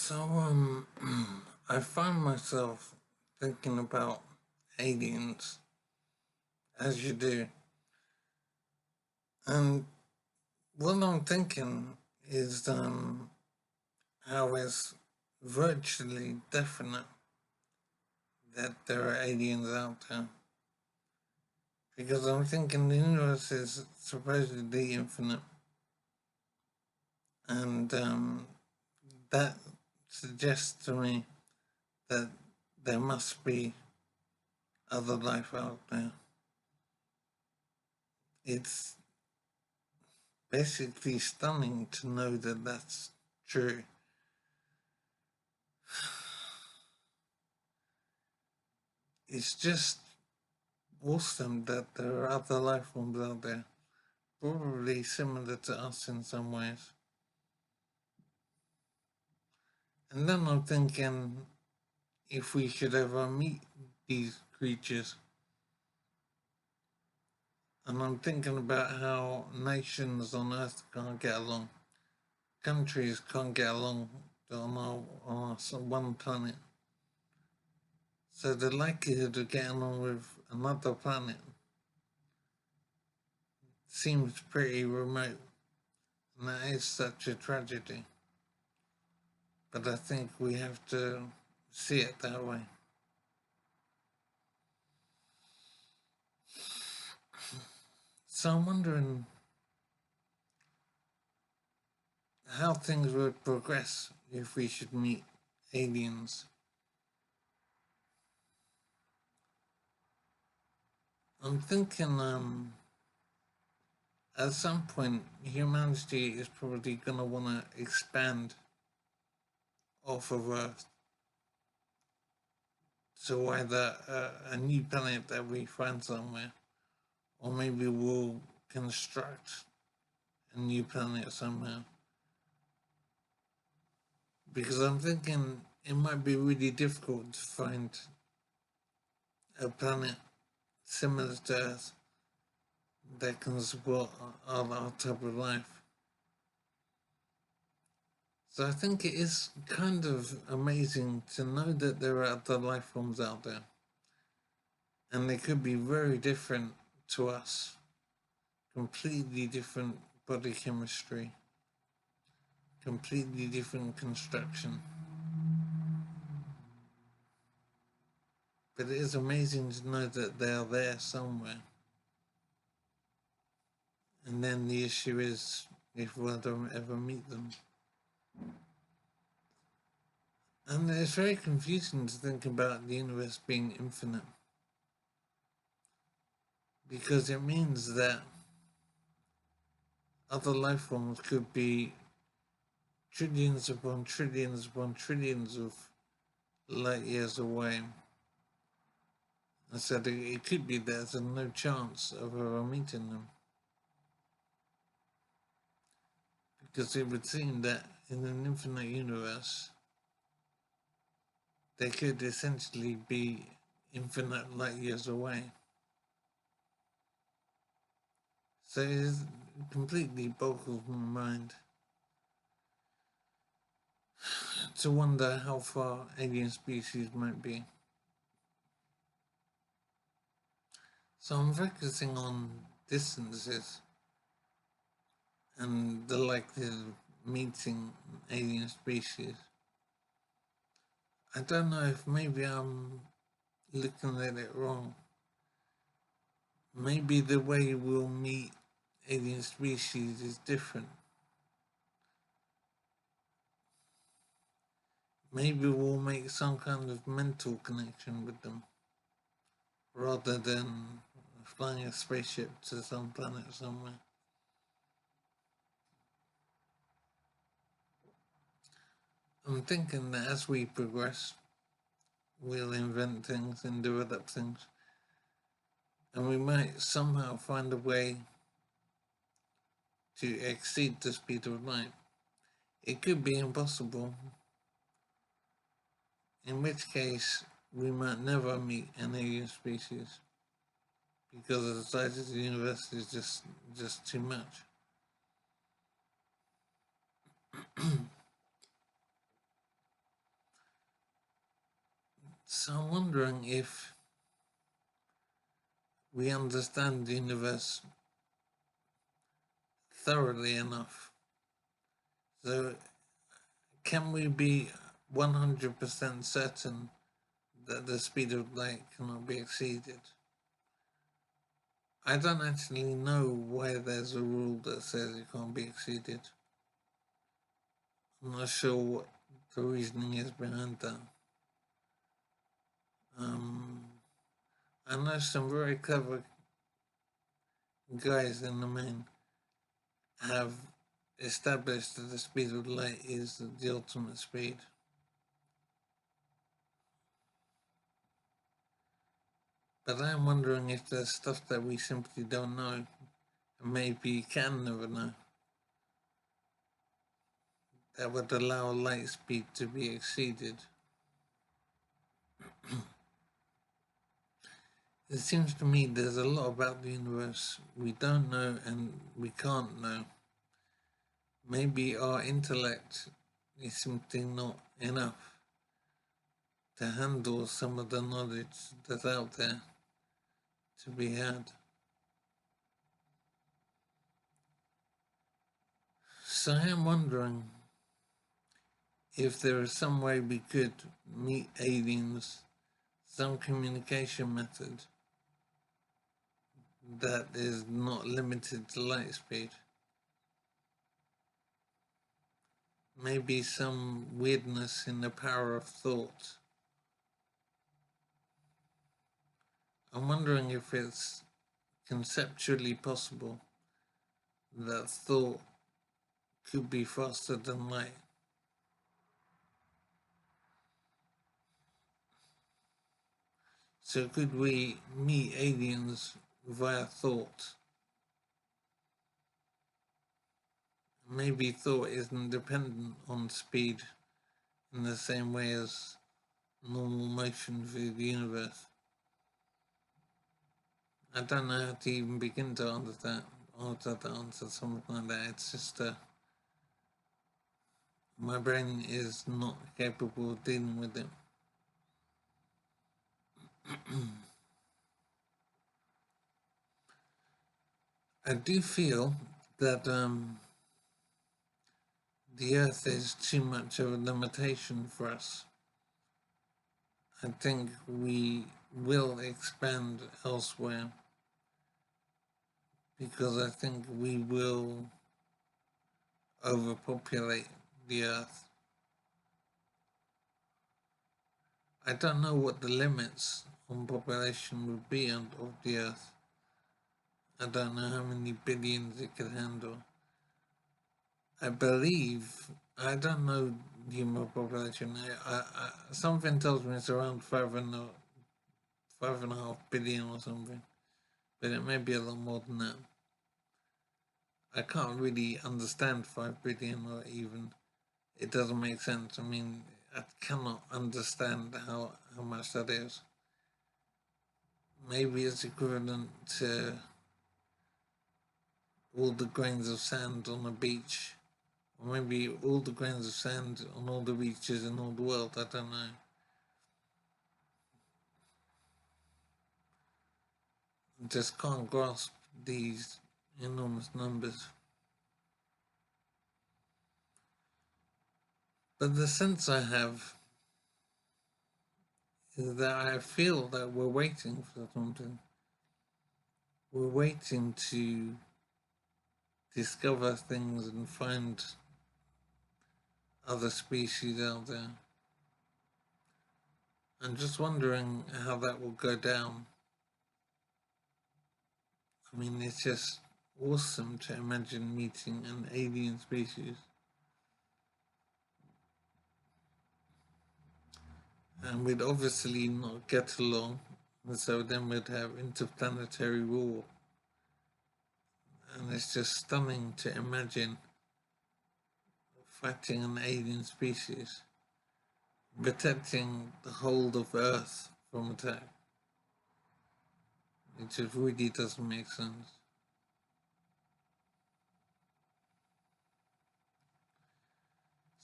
So, I find myself thinking about aliens, as you do. And what I'm thinking is how it's virtually definite that there are aliens out there. Because I'm thinking the universe is supposedly infinite. And that suggests to me that there must be other life out there. It's basically stunning to know that that's true. It's just awesome that there are other life forms out there, probably similar to us in some ways. And then I'm thinking if we should ever meet these creatures. And I'm thinking about how nations on Earth can't get along, countries can't get along on our one planet. So the likelihood of getting on with another planet seems pretty remote, and that is such a tragedy. But I think we have to see it that way. So I'm wondering how things would progress if we should meet aliens. I'm thinking at some point humanity is probably going to want to expand off of Earth to either a new planet that we find somewhere, or maybe we'll construct a new planet somehow. Because I'm thinking it might be really difficult to find a planet similar to Earth that can support our type of life. So I think it is kind of amazing to know that there are other life forms out there. And they could be very different to us, completely different body chemistry, completely different construction. But it is amazing to know that they are there somewhere. And then the issue is if we'll ever meet them. And it's very confusing to think about the universe being infinite. Because it means that other life forms could be trillions upon trillions upon trillions of light years away. And so it could be there's no chance of ever meeting them. Because it would seem that in an infinite universe, they could essentially be infinite light years away. So it completely boggles my mind to wonder how far alien species might be. So I'm focusing on distances and the likelihood of meeting alien species. I don't know if maybe I'm looking at it wrong. Maybe the way we'll meet alien species is different. Maybe we'll make some kind of mental connection with them rather than flying a spaceship to some planet somewhere. I'm thinking that as we progress, we'll invent things and develop things, and we might somehow find a way to exceed the speed of light. It could be impossible, in which case we might never meet an alien species because the size of the universe is just too much. So I'm wondering if we understand the universe thoroughly enough. So can we be 100% certain that the speed of light cannot be exceeded? I don't actually know why there's a rule that says it can't be exceeded. I'm not sure what the reasoning is behind that. I know some very clever guys in the main have established that the speed of light is the ultimate speed. But I'm wondering if there's stuff that we simply don't know, and maybe can never know, that would allow light speed to be exceeded. It seems to me there's a lot about the universe we don't know and we can't know. Maybe our intellect is simply not enough to handle some of the knowledge that's out there to be had. So I am wondering if there is some way we could meet aliens, some communication method that is not limited to light speed. Maybe some weirdness in the power of thought. I'm wondering if it's conceptually possible that thought could be faster than light. So could we meet aliens via thought? Maybe thought isn't dependent on speed in the same way as normal motion through the universe. I don't know how to even begin to answer something like that. It's just my brain is not capable of dealing with it. I do feel that the Earth is too much of a limitation for us. I think we will expand elsewhere because I think we will overpopulate the Earth. I don't know what the limits on population would be of the Earth. I don't know how many billions it could handle. I believe, I don't know the human population. Something tells me it's around 5.5 billion or something, but it may be a lot more than that. I can't really understand 5 billion, or even, it doesn't make sense. I mean, I cannot understand how much that is. Maybe it's equivalent to all the grains of sand on a beach, or maybe all the grains of sand on all the beaches in all the world. I don't know. I just can't grasp these enormous numbers. But the sense I have is that I feel that we're waiting for something. We're waiting to discover things and find other species out there. I'm just wondering how that will go down. I mean, it's just awesome to imagine meeting an alien species. And we'd obviously not get along, and so then we'd have interplanetary war. And it's just stunning to imagine fighting an alien species, protecting the whole of Earth from attack. It just really doesn't make sense.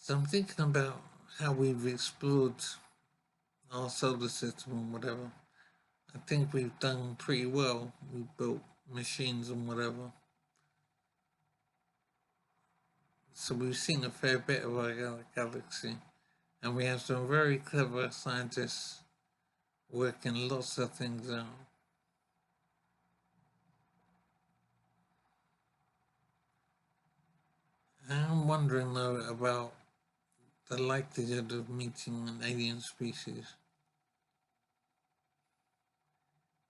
So I'm thinking about how we've explored our solar system and whatever. I think we've done pretty well. We've built machines and whatever. So we've seen a fair bit of our galaxy. And we have some very clever scientists working lots of things out. I'm wondering though about the likelihood of meeting an alien species.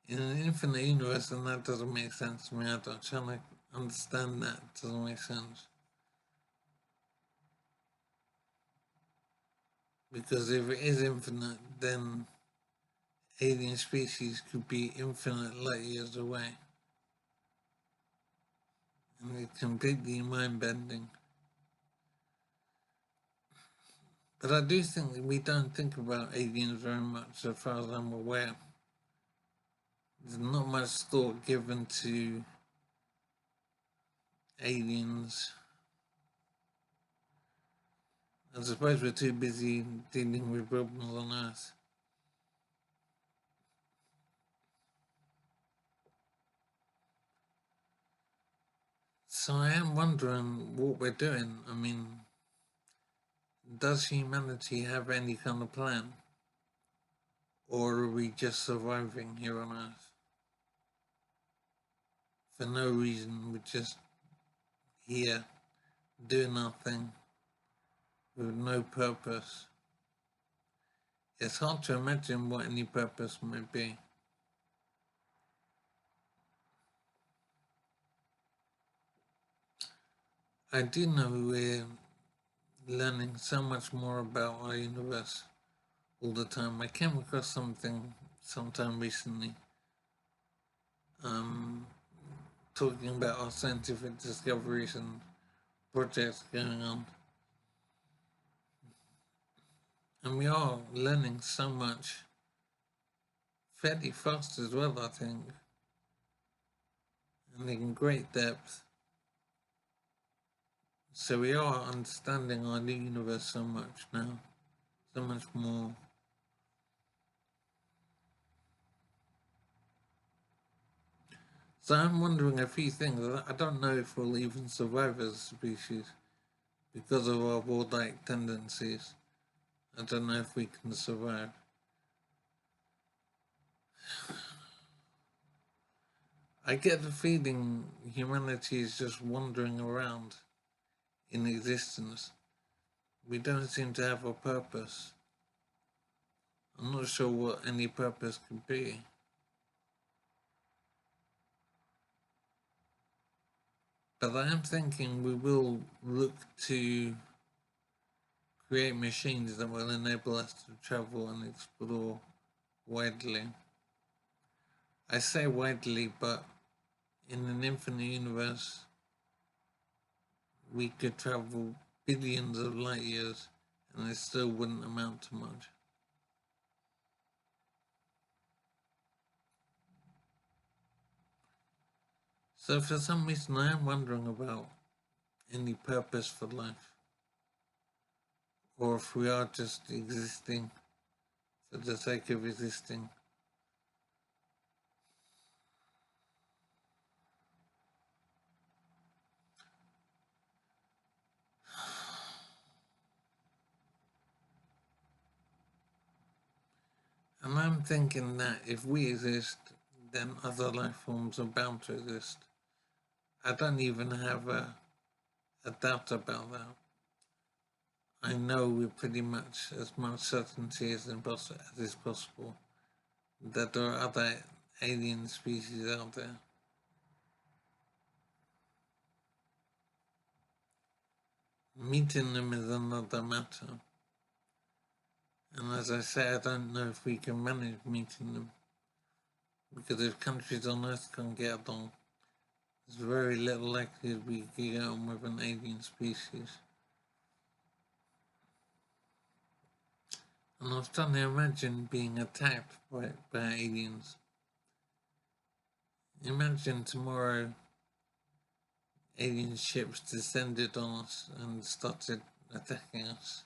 In an infinite universe, and that doesn't make sense to me. I'm trying to understand that. It doesn't make sense. Because if it is infinite, then alien species could be infinite light years away. And it's completely mind bending. But I do think that we don't think about aliens very much, as far as I'm aware. There's not much thought given to aliens. I suppose we're too busy dealing with problems on Earth. So I am wondering what we're doing. I mean, does humanity have any kind of plan? Or are we just surviving here on Earth? For no reason, we're just here, doing nothing, with no purpose. It's hard to imagine what any purpose might be. I do know we're learning so much more about our universe all the time. I came across something sometime recently talking about our scientific discoveries and projects going on. And we are learning so much fairly fast as well, I think, and in great depth. So we are understanding our new universe so much now, so much more. So I'm wondering a few things. I don't know if we'll even survive as a species because of our warlike tendencies. I don't know if we can survive. I get the feeling humanity is just wandering around in existence. We don't seem to have a purpose. I'm not sure what any purpose could be. But I am thinking we will look to create machines that will enable us to travel and explore widely. I say widely, but in an infinite universe, we could travel billions of light years and it still wouldn't amount to much. So for some reason I am wondering about any purpose for life, or if we are just existing for the sake of existing. And I'm thinking that if we exist, then other life forms are bound to exist. I don't even have a doubt about that. I know with pretty much as much certainty as is possible that there are other alien species out there. Meeting them is another matter. And as I say, I don't know if we can manage meeting them. Because if countries on Earth can't get along, there's very little likelihood we can get on with an alien species. And I was trying to imagine being attacked by aliens. Imagine tomorrow alien ships descended on us and started attacking us.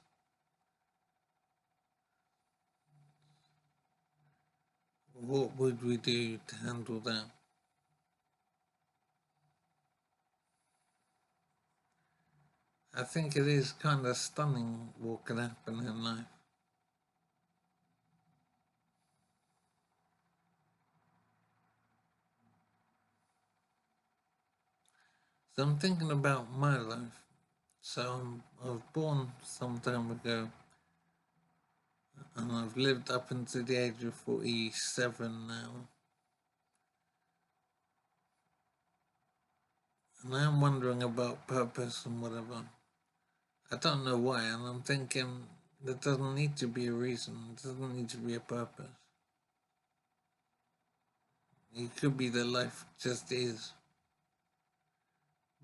what would we do to handle that? I think it is kind of stunning what can happen in life. So I'm thinking about my life. So I was born some time ago, and I've lived up until the age of 47 now. And I'm wondering about purpose and whatever. I don't know why, and I'm thinking there doesn't need to be a reason, there doesn't need to be a purpose. It could be that life just is.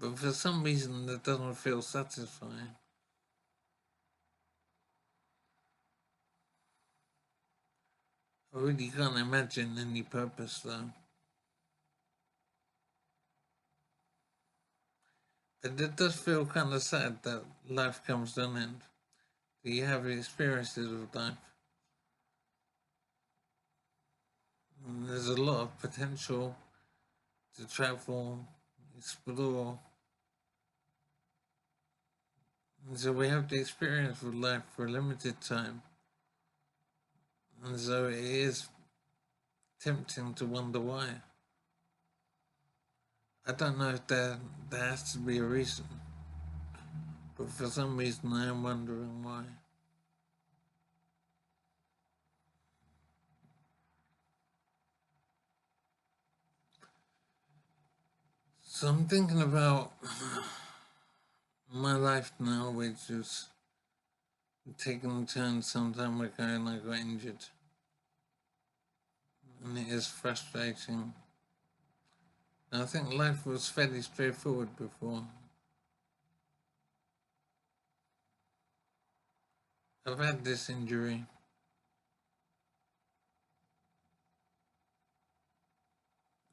But for some reason, that doesn't feel satisfying. I really can't imagine any purpose though. But it does feel kind of sad that life comes to an end. Do you have experiences of life? And there's a lot of potential to travel, explore. And so we have the experience of life for a limited time. And so it is tempting to wonder why. I don't know if there has to be a reason, but for some reason I am wondering why. So I'm thinking about my life now, which is taking a turn some time ago and I got injured. And it is frustrating. And I think life was fairly straightforward before. I've had this injury.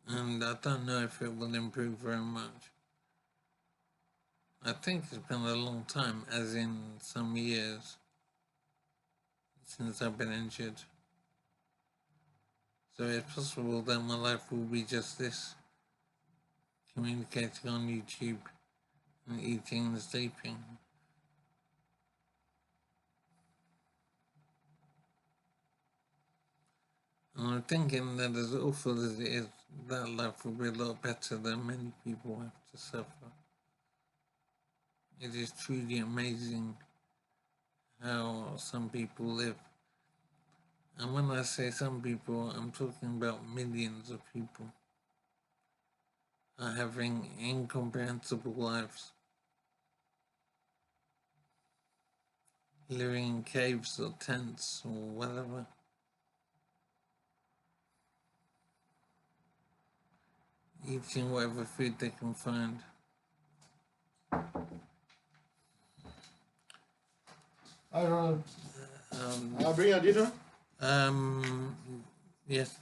And I don't know if it will improve very much. I think it's been a long time, as in some years, since I've been injured. So it's possible that my life will be just this, communicating on YouTube and eating and sleeping. And I'm thinking that as awful as it is, that life will be a lot better than many people have to suffer. It is truly amazing how some people live. And when I say some people, I'm talking about millions of people are having incomprehensible lives, living in caves or tents or whatever. Eating whatever food they can find. Hi, Ronald. I'll bring your dinner. Yes.